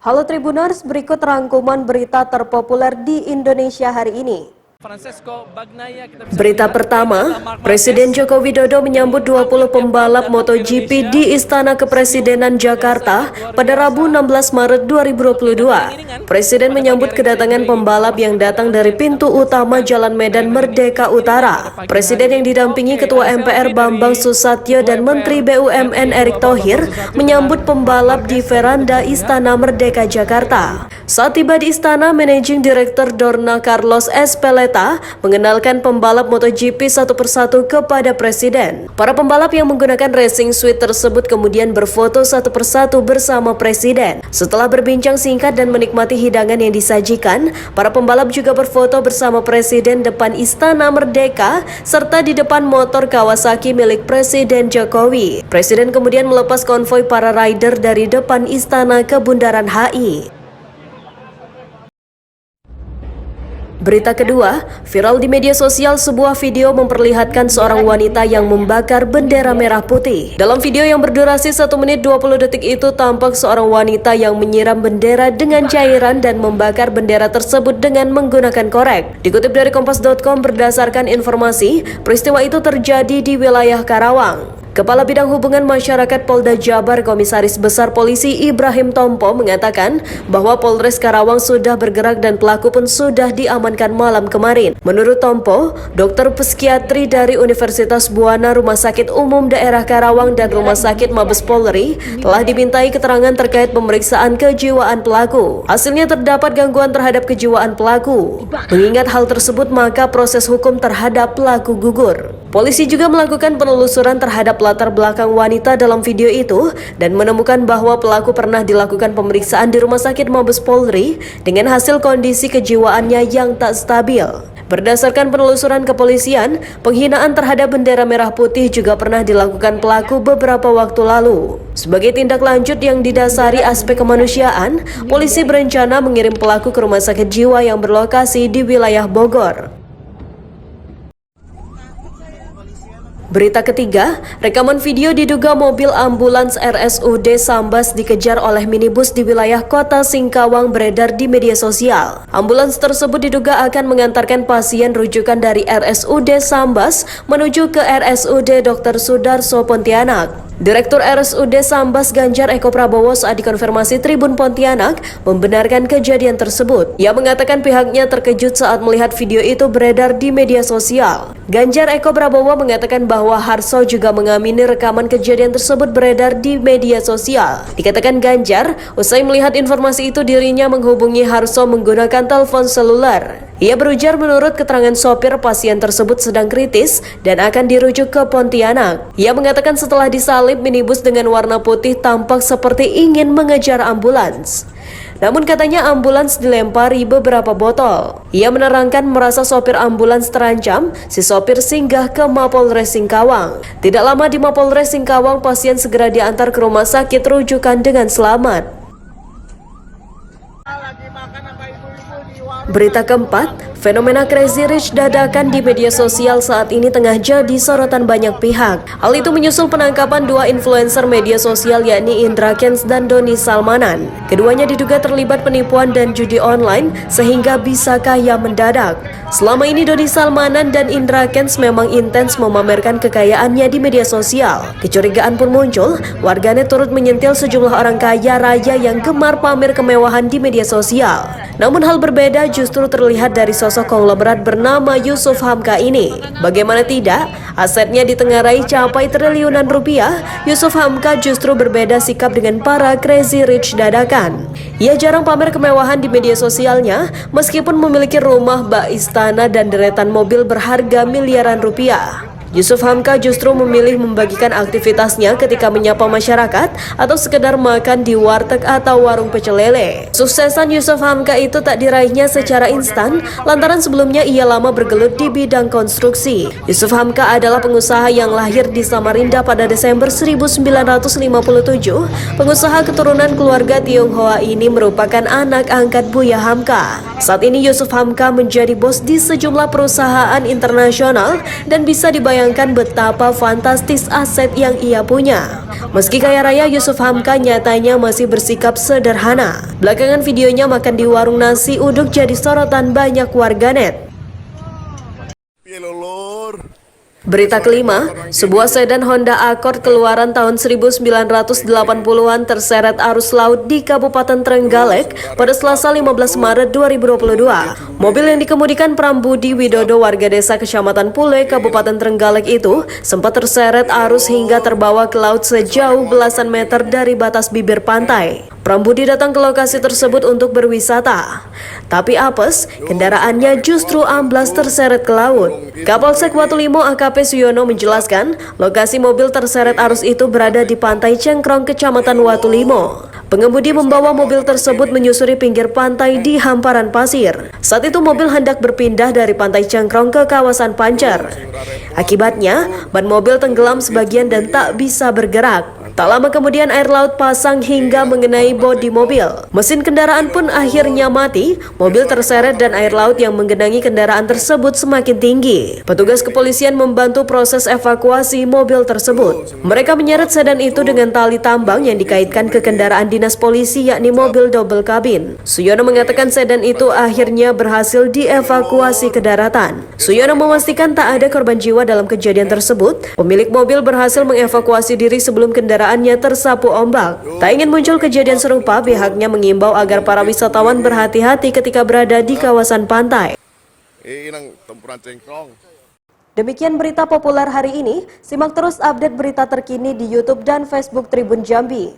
Halo Tribuners, berikut rangkuman berita terpopuler di Indonesia hari ini. Berita pertama, Presiden Joko Widodo menyambut 20 pembalap MotoGP di Istana Kepresidenan Jakarta pada Rabu 16 Maret 2022. Presiden menyambut kedatangan pembalap yang datang dari pintu utama Jalan Medan Merdeka Utara. Presiden yang didampingi Ketua MPR Bambang Susatyo dan Menteri BUMN Erick Thohir menyambut pembalap di veranda Istana Merdeka Jakarta. Saat tiba di istana, Managing Director Dorna Carlos Espeleta mengenalkan pembalap MotoGP satu persatu kepada Presiden. Para pembalap yang menggunakan racing suit tersebut kemudian berfoto satu persatu bersama Presiden. Setelah berbincang singkat dan menikmati hidangan yang disajikan, para pembalap juga berfoto bersama Presiden depan Istana Merdeka serta di depan motor Kawasaki milik Presiden Jokowi. Presiden kemudian melepas konvoi para rider dari depan istana ke Bundaran HI. Berita kedua, viral di media sosial sebuah video memperlihatkan seorang wanita yang membakar bendera merah putih. Dalam video yang berdurasi 1 menit 20 detik itu tampak seorang wanita yang menyiram bendera dengan cairan dan membakar bendera tersebut dengan menggunakan korek. Dikutip dari Kompas.com berdasarkan informasi, peristiwa itu terjadi di wilayah Karawang. Kepala Bidang Hubungan Masyarakat Polda Jabar Komisaris Besar Polisi Ibrahim Tompo mengatakan bahwa Polres Karawang sudah bergerak dan pelaku pun sudah diamankan malam kemarin. Menurut Tompo, dokter psikiatri dari Universitas Buana Rumah Sakit Umum Daerah Karawang dan Rumah Sakit Mabes Polri telah dimintai keterangan terkait pemeriksaan kejiwaan pelaku. Hasilnya terdapat gangguan terhadap kejiwaan pelaku. Mengingat hal tersebut, maka proses hukum terhadap pelaku gugur. Polisi juga melakukan penelusuran terhadap latar belakang wanita dalam video itu dan menemukan bahwa pelaku pernah dilakukan pemeriksaan di Rumah Sakit Mabes Polri dengan hasil kondisi kejiwaannya yang tak stabil. Berdasarkan penelusuran kepolisian, penghinaan terhadap bendera merah putih juga pernah dilakukan pelaku beberapa waktu lalu. Sebagai tindak lanjut yang didasari aspek kemanusiaan, polisi berencana mengirim pelaku ke rumah sakit jiwa yang berlokasi di wilayah Bogor. Berita ketiga, rekaman video diduga mobil ambulans RSUD Sambas dikejar oleh minibus di wilayah Kota Singkawang beredar di media sosial. Ambulans tersebut diduga akan mengantarkan pasien rujukan dari RSUD Sambas menuju ke RSUD Dr. Sudarso Pontianak. Direktur RSUD Sambas Ganjar Eko Prabowo saat dikonfirmasi Tribun Pontianak membenarkan kejadian tersebut. Ia mengatakan pihaknya terkejut saat melihat video itu beredar di media sosial. Ganjar Eko Prabowo mengatakan bahwa Harso juga mengamini rekaman kejadian tersebut beredar di media sosial. Dikatakan Ganjar, usai melihat informasi itu dirinya menghubungi Harso menggunakan telepon seluler. Ia berujar menurut keterangan sopir pasien tersebut sedang kritis dan akan dirujuk ke Pontianak. Ia mengatakan setelah disalib minibus dengan warna putih tampak seperti ingin mengejar ambulans. Namun katanya ambulans dilempari beberapa botol. Ia menerangkan merasa sopir ambulans terancam, si sopir singgah ke Mapolres Singkawang. Tidak lama di Mapolres Singkawang, pasien segera diantar ke rumah sakit rujukan dengan selamat. Berita keempat, fenomena Crazy Rich dadakan di media sosial saat ini tengah jadi sorotan banyak pihak. Hal itu menyusul penangkapan dua influencer media sosial yakni Indra Kents dan Doni Salmanan. Keduanya diduga terlibat penipuan dan judi online sehingga bisa kaya mendadak. Selama ini Doni Salmanan dan Indra Kents memang intens memamerkan kekayaannya di media sosial. Kecurigaan pun muncul, warganet turut menyentil sejumlah orang kaya raya yang gemar pamer kemewahan di media sosial. Namun hal berbeda justru terlihat dari sosok konglomerat bernama Yusuf Hamka ini. Bagaimana tidak, asetnya ditengarai capai triliunan rupiah, Yusuf Hamka justru berbeda sikap dengan para Crazy Rich dadakan. Ia jarang pamer kemewahan di media sosialnya, meskipun memiliki rumah bak istana dan deretan mobil berharga miliaran rupiah. Yusuf Hamka justru memilih membagikan aktivitasnya ketika menyapa masyarakat atau sekedar makan di warteg atau warung pecel lele. Suksesan Yusuf Hamka itu tak diraihnya secara instan lantaran sebelumnya ia lama bergelut di bidang konstruksi. Yusuf Hamka adalah pengusaha yang lahir di Samarinda pada Desember 1957. Pengusaha keturunan keluarga Tionghoa ini merupakan anak angkat Buya Hamka. Saat ini Yusuf Hamka menjadi bos di sejumlah perusahaan internasional dan bisa dibayar membayangkan betapa fantastis aset yang ia punya. Meski kaya raya, Yusuf Hamka nyatanya masih bersikap sederhana. Belakangan videonya makan di warung nasi uduk jadi sorotan banyak warganet. Berita kelima, sebuah sedan Honda Accord keluaran tahun 1980-an terseret arus laut di Kabupaten Trenggalek pada Selasa 15 Maret 2022. Mobil yang dikemudikan Prambudi Widodo warga desa Kecamatan Pule, Kabupaten Trenggalek itu sempat terseret arus hingga terbawa ke laut sejauh belasan meter dari batas bibir pantai. Prambudi datang ke lokasi tersebut untuk berwisata. Tapi apes, kendaraannya justru amblas terseret ke laut. Kapolsek Watulimo AKP Suyono menjelaskan, lokasi mobil terseret arus itu berada di Pantai Cengkrong, Kecamatan Watulimo. Pengemudi membawa mobil tersebut menyusuri pinggir pantai di hamparan pasir. Saat itu mobil hendak berpindah dari Pantai Cengkrong ke kawasan Pancer. Akibatnya, ban mobil tenggelam sebagian dan tak bisa bergerak. Tak lama kemudian air laut pasang hingga mengenai bodi mobil. Mesin kendaraan pun akhirnya mati. Mobil terseret dan air laut yang menggenangi kendaraan tersebut semakin tinggi. Petugas kepolisian membantu proses evakuasi mobil tersebut. Mereka menyeret sedan itu dengan tali tambang yang dikaitkan ke kendaraan dinas polisi, yakni mobil double kabin. Suyono mengatakan sedan itu akhirnya berhasil dievakuasi ke daratan. Suyono memastikan tak ada korban jiwa dalam kejadian tersebut. Pemilik mobil berhasil mengevakuasi diri sebelum kendaraannya tersapu ombak. Tak ingin muncul kejadian serupa, pihaknya mengimbau agar para wisatawan berhati-hati ketika berada di kawasan pantai. Demikian berita populer hari ini. Simak terus update berita terkini di YouTube dan Facebook Tribun Jambi.